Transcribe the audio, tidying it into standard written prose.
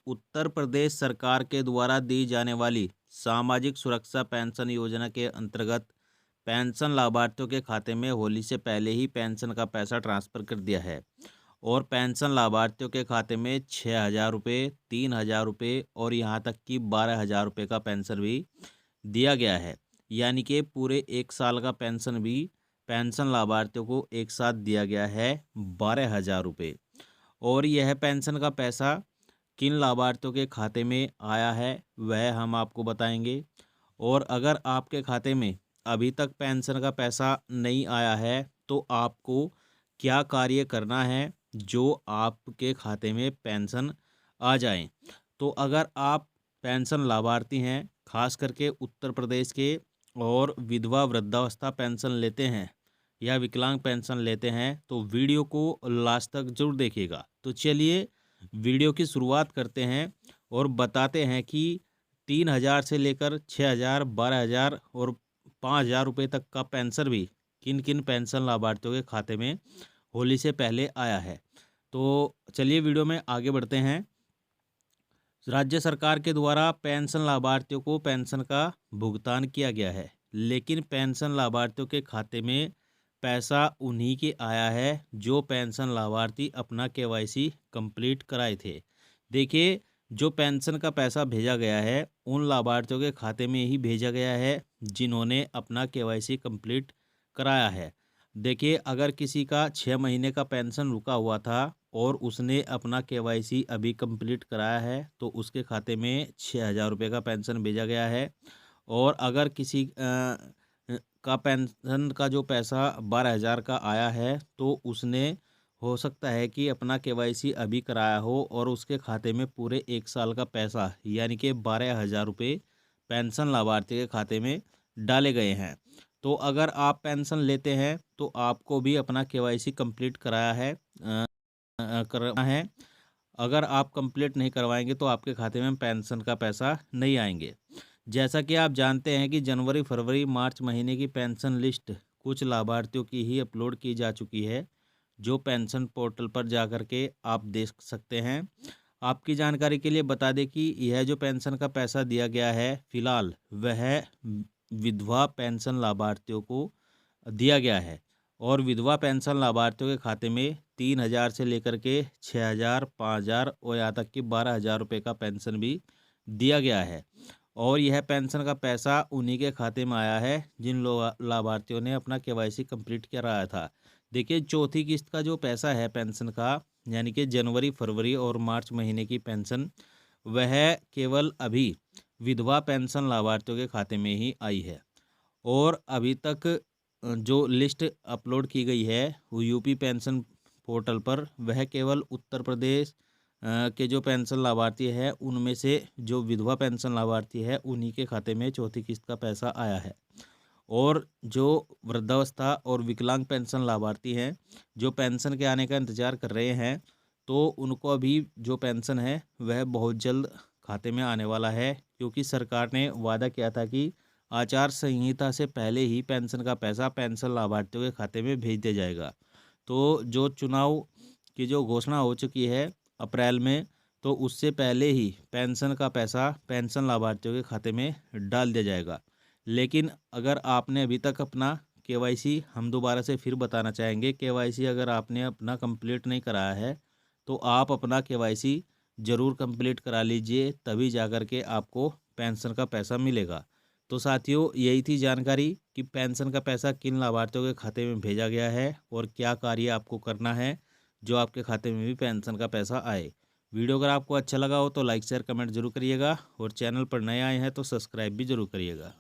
उत्तर प्रदेश सरकार के द्वारा दी जाने वाली सामाजिक सुरक्षा पेंशन योजना के अंतर्गत पेंशन लाभार्थियों के खाते में होली से पहले ही पेंशन का पैसा ट्रांसफ़र कर दिया है और पेंशन लाभार्थियों के खाते में 6,000 रुपये, 3,000 रुपये और यहाँ तक कि 12,000 रुपये का पेंशन भी दिया गया है। यानी कि पूरे 1 साल का पेंशन भी पेंशन लाभार्थियों को एक साथ दिया गया है 12,000 रुपये। और यह पेंशन का पैसा किन लाभार्थियों के खाते में आया है वह हम आपको बताएंगे। और अगर आपके खाते में अभी तक पेंशन का पैसा नहीं आया है तो आपको क्या कार्य करना है जो आपके खाते में पेंशन आ जाए। तो अगर आप पेंशन लाभार्थी हैं, खास करके उत्तर प्रदेश के, और विधवा वृद्धावस्था पेंशन लेते हैं या विकलांग पेंशन लेते हैं तो वीडियो को लास्ट तक जरूर देखिएगा। तो चलिए वीडियो की शुरुआत करते हैं और बताते हैं कि 3,000 से लेकर 6,000, 12,000 और 5,000 रुपये तक का पेंशन भी किन किन पेंशन लाभार्थियों के खाते में होली से पहले आया है। तो चलिए वीडियो में आगे बढ़ते हैं। राज्य सरकार के द्वारा पेंशन लाभार्थियों को पेंशन का भुगतान किया गया है, लेकिन पेंशन लाभार्थियों के खाते में पैसा उन्हीं के आया है जो पेंशन लाभार्थी अपना केवाईसी कंप्लीट कराए थे। देखिए, जो पेंशन का पैसा भेजा गया है उन लाभार्थियों के खाते में ही भेजा गया है जिन्होंने अपना केवाईसी कंप्लीट कराया है। देखिए, अगर किसी का 6 महीने का पेंशन रुका हुआ था और उसने अपना केवाईसी अभी कंप्लीट कराया है तो उसके खाते में 6,000 रुपये का पेंशन भेजा गया है। और अगर किसी का पेंशन का जो पैसा 12,000 का आया है तो उसने हो सकता है कि अपना केवाईसी अभी कराया हो और उसके खाते में पूरे 1 साल का पैसा यानी कि 12,000 रुपये पेंशन लाभार्थी के खाते में डाले गए हैं। तो अगर आप पेंशन लेते हैं तो आपको भी अपना केवाईसी कंप्लीट कराया है करना है। अगर आप कंप्लीट नहीं करवाएंगे तो आपके खाते में पेंशन का पैसा नहीं आएंगे। जैसा कि आप जानते हैं कि जनवरी, फरवरी, मार्च महीने की पेंशन लिस्ट कुछ लाभार्थियों की ही अपलोड की जा चुकी है, जो पेंशन पोर्टल पर जाकर के आप देख सकते हैं। आपकी जानकारी के लिए बता दें कि यह जो पेंशन का पैसा दिया गया है फिलहाल वह विधवा पेंशन लाभार्थियों को दिया गया है। और विधवा पेंशन लाभार्थियों के खाते में 3,000 से लेकर के 6,000, 5,000 और यहाँ तक कि 12,000 रुपये का पेंशन भी दिया गया है। और यह पेंशन का पैसा उन्हीं के खाते में आया है जिन लाभार्थियों ने अपना केवाईसी कंप्लीट कराया था। देखिए, चौथी किस्त का जो पैसा है पेंशन का, यानी कि जनवरी, फरवरी और मार्च महीने की पेंशन, वह केवल अभी विधवा पेंशन लाभार्थियों के खाते में ही आई है। और अभी तक जो लिस्ट अपलोड की गई है वो यूपी पेंशन पोर्टल पर, वह केवल उत्तर प्रदेश के जो पेंशन लाभार्थी है उनमें से जो विधवा पेंशन लाभार्थी है उन्हीं के खाते में चौथी किस्त का पैसा आया है। और जो वृद्धावस्था और विकलांग पेंशन लाभार्थी हैं जो पेंशन के आने का इंतज़ार कर रहे हैं तो उनको अभी जो पेंशन है वह बहुत जल्द खाते में आने वाला है, क्योंकि सरकार ने वादा किया था कि आचार संहिता से पहले ही पेंशन का पैसा पेंशन लाभार्थियों के खाते में भेज दिया जाएगा। तो जो चुनाव की जो घोषणा हो चुकी है अप्रैल में, तो उससे पहले ही पेंशन का पैसा पेंशन लाभार्थियों के खाते में डाल दिया जाएगा। लेकिन अगर आपने अभी तक अपना केवाईसी, हम दोबारा से फिर बताना चाहेंगे, केवाईसी अगर आपने अपना कंप्लीट नहीं कराया है तो आप अपना केवाईसी ज़रूर कंप्लीट करा लीजिए, तभी जाकर के आपको पेंशन का पैसा मिलेगा। तो साथियों, यही थी जानकारी कि पेंशन का पैसा किन लाभार्थियों के खाते में भेजा गया है और क्या कार्य आपको करना है जो आपके खाते में भी पेंशन का पैसा आए। वीडियो अगर आपको अच्छा लगा हो तो लाइक, शेयर, कमेंट जरूर करिएगा और चैनल पर नए आए हैं तो सब्सक्राइब भी जरूर करिएगा।